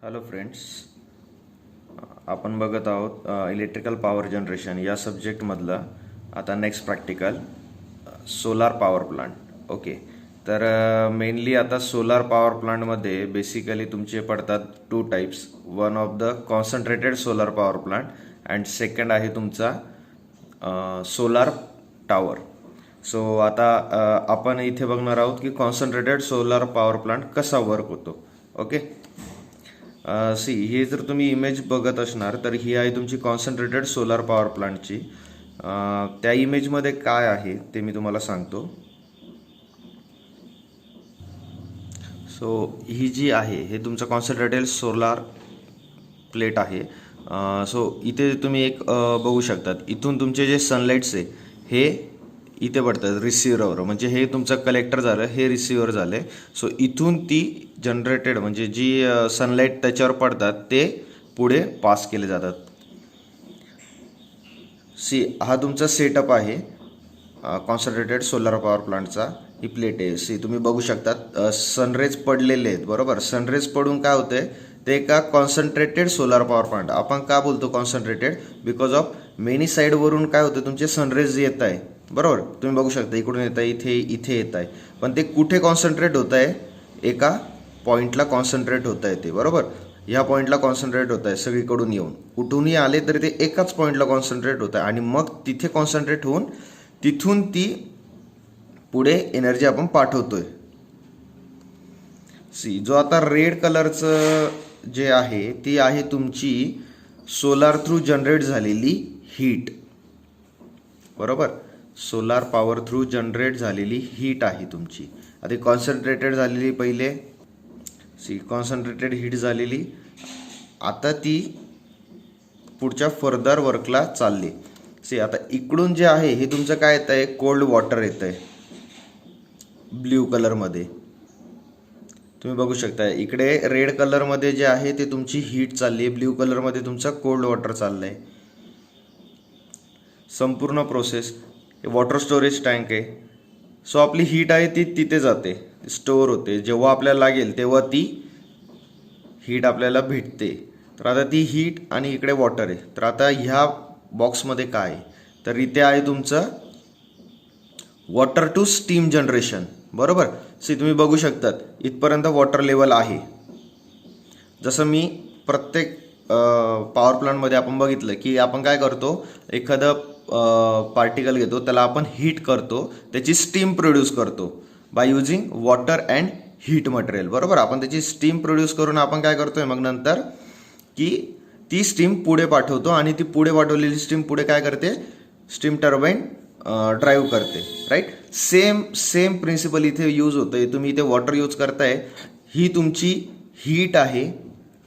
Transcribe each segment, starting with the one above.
Hello friends, आपण बघत आहोत इलेक्ट्रिकल पॉवर जनरेशन या सब्जेक्टमधलं आता next practical solar power plant. Okay, तर मेनली आता सोलार पॉवर प्लांटमध्ये बेसिकली तुमचे पडतात two types. One of the concentrated solar power plant and second आहे तुमचा सोलार टॉवर. सो आता आपण इथे बघणार आहोत की कॉन्सन्ट्रेटेड सोलार पॉवर प्लांट कसा वर्क होतो. ओके, सी हे जर तुम्ही इमेज बघत असणार तर ही आहे तुमची कॉन्सन्ट्रेटेड सोलार पॉवर प्लांटची. त्या इमेजमध्ये काय आहे ते मी तुम्हाला सांगतो. सो ही जी आहे हे तुमचं कॉन्सन्ट्रेटेड सोलार प्लेट आहे. सो इथे तुम्ही एक बघू शकतात, इथून तुमचे जे सनलाईट्स आहे हे इथे पडतात रिसिव्हरवर, म्हणजे हे तुमचं कलेक्टर झालं, हे रिसिव्हर झाले. सो इथून ती जनरेटेड म्हणजे जी सनलाईट त्याच्यावर पडतात ते पुढे पास केले जातात. सी हा तुमचा सेटअप आहे कॉन्सन्ट्रेटेड सोलार पॉवर प्लांटचा. ही प्लेट आहे. सी तुम्ही बघू शकतात सनरेज पडलेले आहेत. बरोबर, सनरेज पडून काय होतंय ते एका कॉन्सन्ट्रेटेड सोलार पॉवर प्लांट. आपण का बोलतो कॉन्सन्ट्रेटेड? बिकॉज ऑफ मेनी साईडवरून काय होतं तुमचे सनरेज येत आहे. बरोबर, तुम्ही बघू शकता इकडून येत आहे, इथे येत आहे, पण ते कुठे कॉन्सन्ट्रेट होत आहे? एका पॉईंटला कॉन्सन्ट्रेट होत आहे ते. बरोबर, ह्या पॉईंटला कॉन्सन्ट्रेट होत आहे सगळीकडून येऊन. कुठूनही आले तरी ते एकाच पॉईंटला कॉन्सन्ट्रेट होत आहे आणि मग तिथे कॉन्सन्ट्रेट होऊन तिथून ती पुढे एनर्जी आपण पाठवतोय. सी जो आता रेड कलरचं जे आहे ती आहे तुमची सोलार थ्रू जनरेट झालेली हीट. बरोबर, सोलार पॉवर थ्रू जनरेट झालेली हीट आहे तुमची. आता कॉन्सन्ट्रेटेड झालेली पहिले, सी कॉन्सन्ट्रेटेड हीट झालेली, आता ती पुढच्या फर्दर वर्कला चालली. सी आता इकडून जे आहे हे तुमचं काय येत आहे? कोल्ड वॉटर येत आहे ब्ल्यू कलरमध्ये. तुम्ही बघू शकता इकडे रेड कलरमध्ये जे आहे ते तुमची हीट चालली आहे, ब्ल्यू कलरमध्ये तुमचा कोल्ड वॉटर चाललं आहे. संपूर्ण प्रोसेस वॉटर स्टोरेज टँक आहे. सो आपली हीट आहे ती तिथे जाते, स्टोअर होते. जेव्हा आपल्याला लागेल तेव्हा ती हीट आपल्याला भेटते. तर आता ती हीट आणि इकडे वॉटर आहे. तर आता ह्या बॉक्समध्ये काय आहे? तर इथे आहे तुमचं वॉटर टू स्टीम जनरेशन. बरोबर, सी तुम्ही बघू शकतात इथपर्यंत वॉटर लेवल आहे. जसं मी प्रत्येक पॉवर प्लांटमध्ये आपण बघितलं की आपण काय करतो, एखादं पार्टिकल घेतो, त्याला आपण हीट करतो, त्याची स्टीम प्रोड्यूस करतो by using water and heat material. बरोबर, आपण त्याची स्टीम प्रोड्यूस करून आपण काय करतोय मग नंतर की ती स्टीम पुढे पाठवतो आणि ती पुढे पाठवलेली स्टीम पुढे काय करते? स्टीम टर्बाईन ड्राईव्ह करते. राईट, सेम प्रिन्सिपल इथे यूज होतंय. तुम्ही इथे वॉटर यूज करताय, ही तुमची हीट आहे.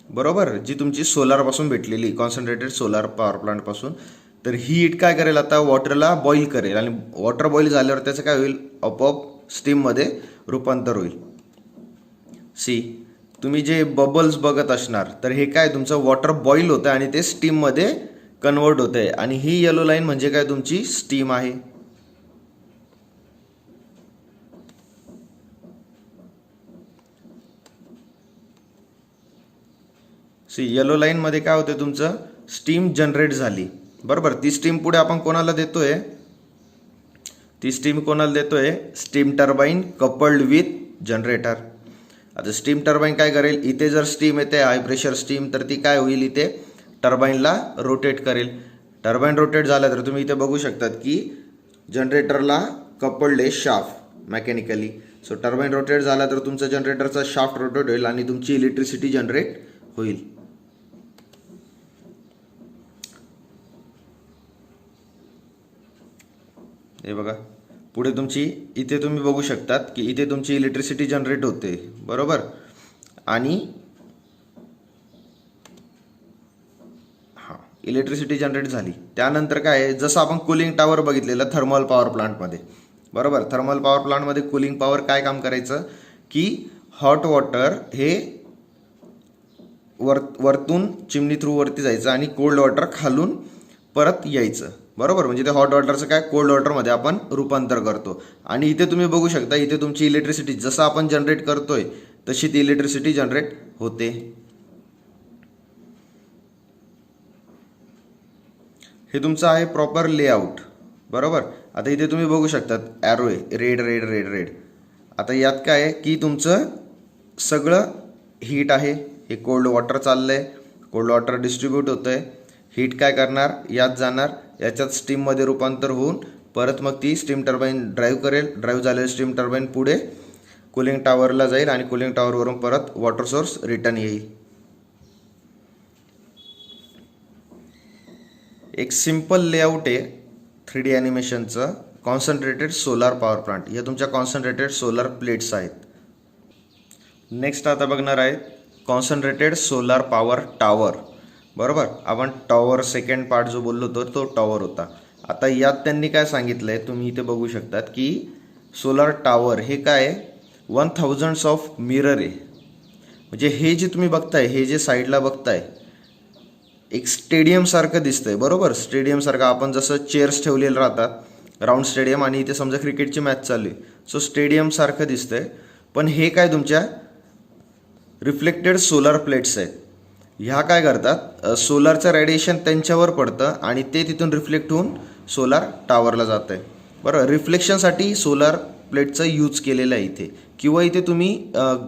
बरोबर, जी तुमची सोलारपासून भेटलेली कॉन्सन्ट्रेटेड सोलार पॉवर प्लांटपासून. तर ही हीट काय करेल? आता वॉटरला बॉईल करेल आणि वॉटर बॉईल झाल्यावर त्याचं काय होईल? आपोआप स्टीममध्ये रूपांतर होईल. सी तुम्ही जे बबल्स बघत असणार तर हे काय तुमचं वॉटर बॉईल होतं आणि ते स्टीममध्ये कन्वर्ट होत आहे. आणि ही येलो लाईन म्हणजे काय? तुमची स्टीम आहे. सी येलो लाईनमध्ये काय होतं तुमचं? स्टीम जनरेट झाली. बरोबर, ती स्टीम पुढे आपण कोणाला देतोय? ती स्टीम कोणाला देतोय? Steam turbine coupled with generator. आता स्टीम टर्बाईन काय करेल? इथे जर स्टीम येते हाय प्रेशर स्टीम, तर ती काय होईल? इथे टर्बाईनला रोटेट करेल. टर्बाईन रोटेट झालं तर तुम्ही इथे बघू शकतात की जनरेटरला कपल्ड आहे shaft mechanically. So turbine rotate झाला तर तुमचा जनरेटरचा शाफ्ट रोटेट होईल आणि तुमची इलेक्ट्रिसिटी जनरेट होईल. हे बघा पुढे तुमची इथे तुम्ही बघू शकतात की इथे तुमची इलेक्ट्रिसिटी जनरेट होते. बरोबर, आणि हां इलेक्ट्रिसिटी जनरेट झाली. त्यानंतर काय आहे, जसं आपण कूलिंग टॉवर बघितलेलं थर्मल पॉवर प्लांटमध्ये. बरोबर, थर्मल पॉवर प्लांटमध्ये कूलिंग पॉवर काय काम करायचं की हॉट वॉटर हे वरतून चिमणी थ्रू वरती जायचं आणि कोल्ड वॉटर खालून परत यायचं. बरोबर, म्हणजे ते हॉट वॉटरचं काय कोल्ड वॉटरमध्ये आपण रूपांतर करतो. आणि इथे तुम्ही बघू शकता इथे तुमची इलेक्ट्रिसिटी जसं आपण जनरेट करतोय तशी ती इलेक्ट्रिसिटी जनरेट होते. हे तुमचं आहे प्रॉपर लेआउट, बरोबर. आता इथे तुम्ही बघू शकतात ॲरो आहे, रेड रेड रेड रेड. आता यात काय आहे की तुमचं सगळं हीट आहे. हे कोल्ड वॉटर चाललं आहे, कोल्ड वॉटर डिस्ट्रीब्यूट होतं आहे. हीट काय करणार, यात जाणार, याच्यात स्टीममध्ये रूपांतर होऊन परत मग ती स्टीम टर्बाईन ड्राईव्ह करेल. ड्राईव्ह झालेलं स्टीम टर्बाईन पुढे कूलिंग टॉवरला जाईल आणि कूलिंग टॉवरवरून परत वॉटर सोर्स रिटर्न येईल. एक सिम्पल लेआउट आहे 3D ॲनिमेशनचं. कॉन्सन्ट्रेटेड सोलार पॉवर प्लांट, या तुमच्या कॉन्सन्ट्रेटेड सोलार प्लेट्स आहेत. नेक्स्ट आता बघणार आहेत कॉन्सन्ट्रेटेड सोलार पॉवर टॉवर, बरोबर. आपण टॉवर सेकंड पार्ट जो बोललो होतो तो टॉवर होता. आता यात त्यांनी काय सांगितलं आहे तुम्ही इथे बघू शकतात की सोलार टॉवर हे काय आहे, 1000 ऑफ मिरर आहे. म्हणजे हे जे तुम्ही बघताय, हे जे साईडला बघताय एक स्टेडियमसारखं दिसतंय, बरोबर. स्टेडियमसारखं आपण जसं चेअर्स ठेवलेले राहतात राऊंड स्टेडियम, आणि इथे समजा क्रिकेटची मॅच चालू आहे, सो स्टेडियमसारखं दिसतंय. पण हे काय तुमच्या रिफ्लेक्टेड सोलार प्लेट्स आहेत. ह्या काय करतात, सोलारचं रेडिएशन त्यांच्यावर पडतं आणि ते तिथून रिफ्लेक्ट होऊन सोलार टॉवरला जातं आहे, बरोबर. रिफ्लेक्शनसाठी सोलार प्लेटचं यूज केलेलं आहे इथे, किंवा इथे तुम्ही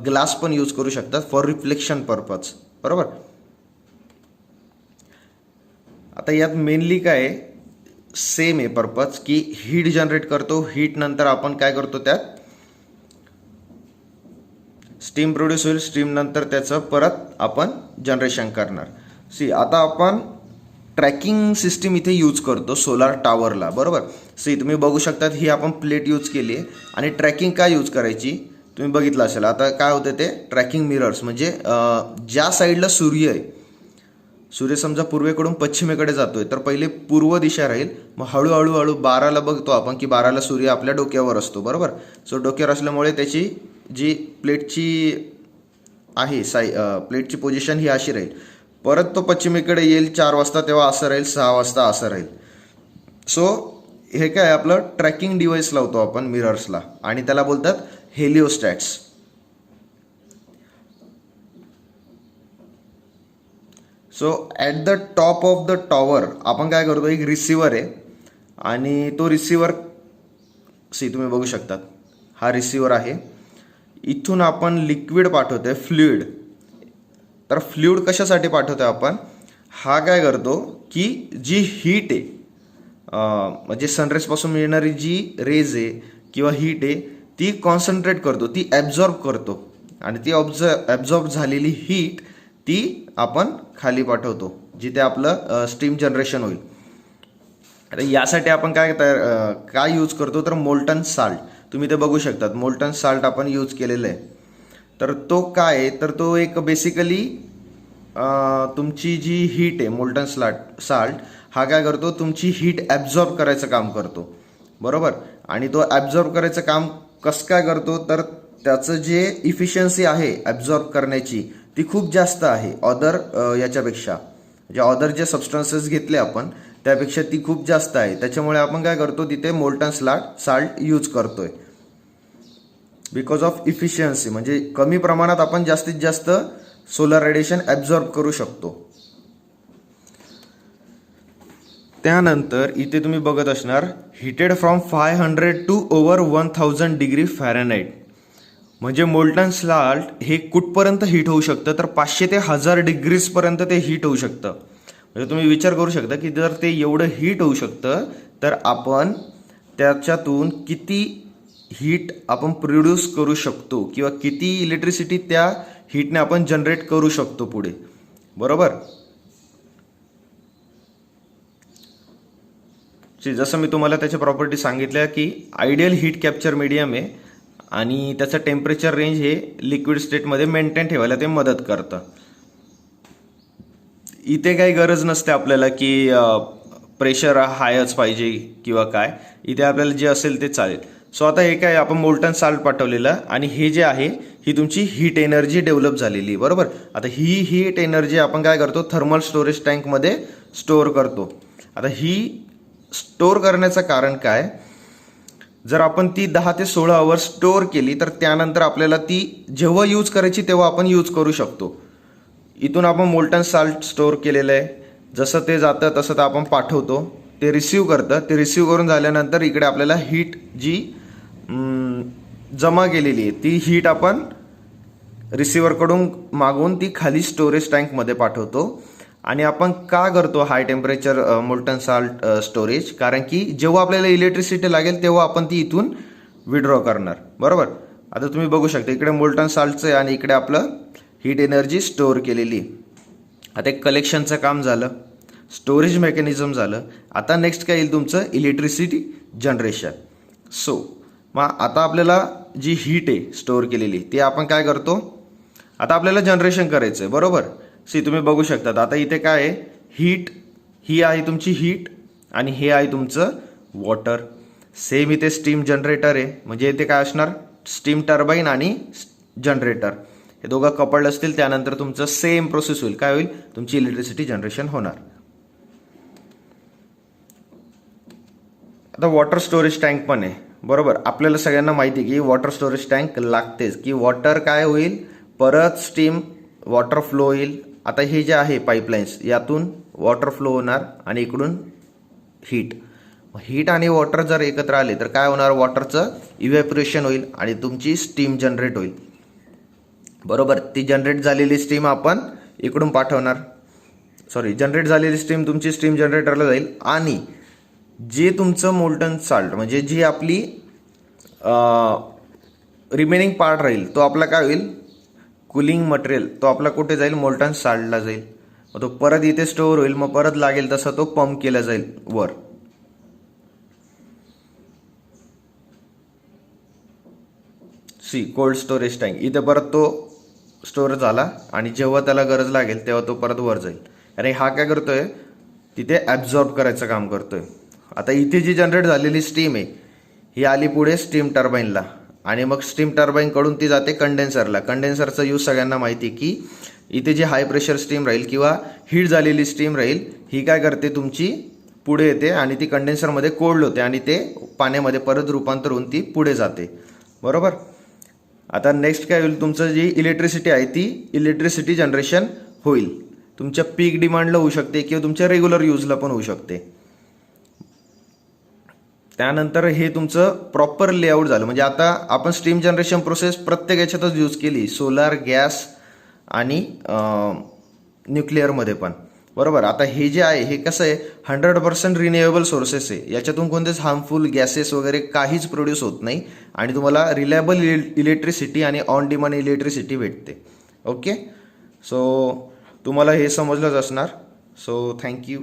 ग्लास पण यूज करू शकतात फॉर रिफ्लेक्शन पर्पज, बरोबर. आता यात मेनली काय आहे, सेम आहे पर्पज की हीट जनरेट करतो. हीट नंतर आपण काय करतो, त्यात स्टीम प्रोड्यूस होईल. स्टीम नंतर त्याचं परत आपण जनरेशन करणार. आता आपण ट्रॅकिंग सिस्टीम इथे यूज करतो सोलार टॉवरला, बरोबर. तुम्ही बघू शकतात ही आपण प्लेट यूज केली आहे. आणि ट्रॅकिंग काय यूज करायची तुम्ही बघितलं असेल. आता काय होतं ते ट्रॅकिंग मिरर्स, म्हणजे ज्या साईडला सूर्य आहे, सूर्य समजा पूर्वेकडून पश्चिमेकडे जातोय तर पहिले पूर्व दिशा राहील. मग हळूहळू 12ला बघतो आपण की 12ला सूर्य आपल्या डोक्यावर असतो, बरोबर. सो डोक्यावर असल्यामुळे त्याची जी प्लेटची आहे प्लेटची पोझिशन ही अशी राहील. परत तो पश्चिमेकडे येईल 4 वाजता, तेव्हा असं राहील, 6 वाजता असं राहील. सो हे काय आपलं ट्रॅकिंग डिव्हाइस लावतो आपण मिरर्सला, आणि त्याला बोलतात heliostats. So at the top of the tower आपण काय करतो, एक रिसिव्हर आहे आणि तो रिसिव्हर तुम्ही बघू शकतात हा रिसिव्हर आहे. इथून आपण लिक्विड पाठवतोय, फ्लुइड. तर फ्लुइड कशासाठी पाठवतोय आपण, हा काय करतो की जी हीट आहे, म्हणजे सनराईजपासून मिळणारी जी रेज आहे किंवा हीट आहे ती कॉन्सन्ट्रेट करतो, ती ॲब्झॉर्ब करतो, आणि ती ॲब्झॉर्ब झालेली हीट ती आपण खाली पाठवतो जिथे आपलं स्टीम जनरेशन होईल. आता यासाठी आपण काय यूज करतो तर मोल्टन साल्ट. तुम्ही ते बघू शकतात मोल्टन साल्ट आपण यूज केलेलं आहे. तर तो काय आहे, तर तो एक बेसिकली तुमची जी हीट आहे, मोल्टन साल्ट हा काय करतो, तुमची हीट ॲब्झॉर्ब करायचं काम करतो, बरोबर. आणि तो ॲब्झॉर्ब करायचं काम कसं काय करतो, तर त्याचं जे इफिशियन्सी आहे ॲब्झॉर्ब करण्याची ती खूप जास्त आहे अदर याच्यापेक्षा. म्हणजे अदर जे सबस्टन्सेस घेतले आपण त्यापेक्षा ती खूप जास्त आहे. त्याच्यामुळे आपण काय करतो, तिथे मोल्टन साल्ट यूज करतोय बिकॉज ऑफ इफिशियन्सी. म्हणजे कमी प्रमाणात आपण जास्तीत जास्त सोलर रेडिएशन ॲब्झॉर्ब करू शकतो. त्यानंतर इथे तुम्ही बघत असणार heated from 500 to over 1000 degree Fahrenheit. म्हणजे मोल्टन साल्ट हे कुठपर्यंत हीट होऊ शकतं, तर 500 ते 1000 डिग्रीजपर्यंत ते हीट होऊ शकतं. म्हणजे तुम्ही विचार करू शकता की जर ते एवढं हीट होऊ शकतं तर आपण त्याच्यातून किती हीट आपण प्रोड्यूस करू शकतो, किंवा किती इलेक्ट्रिसिटी त्या हीटने आपण जनरेट करू शकतो पुढे, बरोबर. जसं मी तुम्हाला त्याच्या प्रॉपर्टी सांगितल्या की आयडियल हीट कॅप्चर मीडियम आहे आणि त्याचं टेम्परेचर रेंज हे लिक्विड स्टेटमध्ये मेंटेन ठेवायला ते मदत करतं. इथे काही गरज नसते आपल्याला की प्रेशर हायच पाहिजे किंवा काय, इथे आपल्याला जे असेल ते चालेल. सो आता हे काय आपण मोल्टन साल्ट पाठवलेलं, आणि हे जे आहे ही तुमची हीट एनर्जी डेव्हलप झालेली, बरोबर. आता ही हीट एनर्जी आपण काय करतो, थर्मल स्टोरेज टँकमध्ये स्टोअर करतो. आता ही स्टोअर करण्याचं कारण काय, जर आपण ती 10 ते 16 आवर्स स्टोअर केली तर त्यानंतर आपल्याला ती जेव्हा यूज करायची तेव्हा आपण यूज करू शकतो. इथून आपण मोल्टन साल्ट स्टोअर केलेलं आहे, जसं ते जातं तसं तर आपण पाठवतो ते रिसीव करतं. ते रिसीव करून झाल्यानंतर इकडे आपल्याला हीट जी जमा केलेली आहे ती हीट आपण रिसिव्हरकडून मागवून ती खाली स्टोरेज टँकमध्ये पाठवतो. आणि आपण का करतो high temperature molten salt storage? कारण की जेव्हा आपल्याला इलेक्ट्रिसिटी लागेल तेव्हा आपण ती इथून विड्रॉ करणार. बरोबर. आता तुम्ही बघू शकता इकडे मोल्टन साल्टचं आहे आणि इकडे आपलं हीट एनर्जी स्टोअर केलेली. आता एक कलेक्शनचं काम झालं, स्टोरेज मेकॅनिझम झालं. आता नेक्स्ट काय येईल तुमचं इलेक्ट्रिसिटी जनरेशन. सो मग आता आपल्याला जी हीट आहे स्टोअर केलेली ती आपण काय करतो, आता आपल्याला जनरेशन करायचं आहे. बरोबर. तुम्ही बघू शकतात आता इथे काय आहे, हीट ही आहे तुमची हीट आणि हे आहे तुमचं वॉटर. सेम इथे स्टीम जनरेटर आहे, म्हणजे इथे काय असणार, स्टीम टर्बाईन आणि जनरेटर हे दोघं कपल्ड असतील. त्यानंतर तुमचं सेम प्रोसेस होईल. काय होईल, तुमची इलेक्ट्रिसिटी जनरेशन होणार. आता वॉटर स्टोरेज टँक पण आहे. बरोबर. आपल्याला सगळ्यांना माहिती आहे की वॉटर स्टोरेज टँक लागतेच, की वॉटर काय होईल, परत स्टीम वॉटर फ्लो होईल. आता हे जे आहे पाईपलाईन्स यातून वॉटर फ्लो होणार आणि इकडून हीट आणि वॉटर जर एकत्र आले तर काय होणार, वॉटरचं इव्हॅपोरेशन होईल आणि तुमची स्टीम जनरेट होईल. बरोबर. ती जनरेट झालेली स्टीम आपण इकडून पाठवणार. जनरेट झालेली स्टीम तुमची स्टीम जनरेटरला जाईल आणि जे तुमचं मोल्टन साल्ट म्हणजे जी आपली रिमेनिंग पार्ट राहील तो आपला काय होईल, कूलिंग मटेरियल, तो आपला कुठे जाईल, मोल्टन साल्टला जाईल. मग तो परत इथे स्टोअर होईल. मग परत लागेल तसा तो पंप केला जाईल वर. कोल्ड स्टोरेज टँक इथे परत तो स्टोअर झाला आणि जेव्हा त्याला गरज लागेल तेव्हा तो परत वर जाईल. आणि हा काय करतोय, तिथे ॲब्झॉर्ब करायचं काम करतोय. आता इथे जी जनरेट झालेली स्टीम आहे ही आली पुढे स्टीम टर्बाईनला आणि मग स्टीम टर्बाईनकडून ती जाते कंडेन्सरला. कंडेन्सरचा यूज सगळ्यांना माहिती आहे की इथे जी हाय प्रेशर स्टीम राहील किंवा हीट झालेली स्टीम राहील ही काय करते, तुमची पुढे येते आणि ती कंडेन्सरमध्ये कोल्ड होते आणि ते पाण्यामध्ये परत रूपांतर होऊन ती पुढे जाते. बरोबर. आता नेक्स्ट काय होईल, तुमचं जी इलेक्ट्रिसिटी आहे ती इलेक्ट्रिसिटी जनरेशन होईल. तुमच्या पीक डिमांडला होऊ शकते किंवा तुमच्या रेग्युलर यूजला पण होऊ शकते. त्यानंतर हे तुमचं प्रॉपर लेआउट झालं. म्हणजे आता आपण स्टीम जनरेशन प्रोसेस प्रत्येक याच्यातच यूज केली, सोलार, गॅस आणि न्यूक्लिअरमध्ये पण. बरोबर. आता हे जे आहे हे कसं आहे, 100% रिन्युएबल सोर्सेस आहे. याच्यातून कोणतेच हार्मफुल गॅसेस वगैरे काहीच प्रोड्यूस होत नाही आणि तुम्हाला रिलायबल इलेक्ट्रिसिटी आणि ऑन डिमांड इलेक्ट्रिसिटी भेटते. ओके. सो तुम्हाला हे समजलंच असणार. So thank you.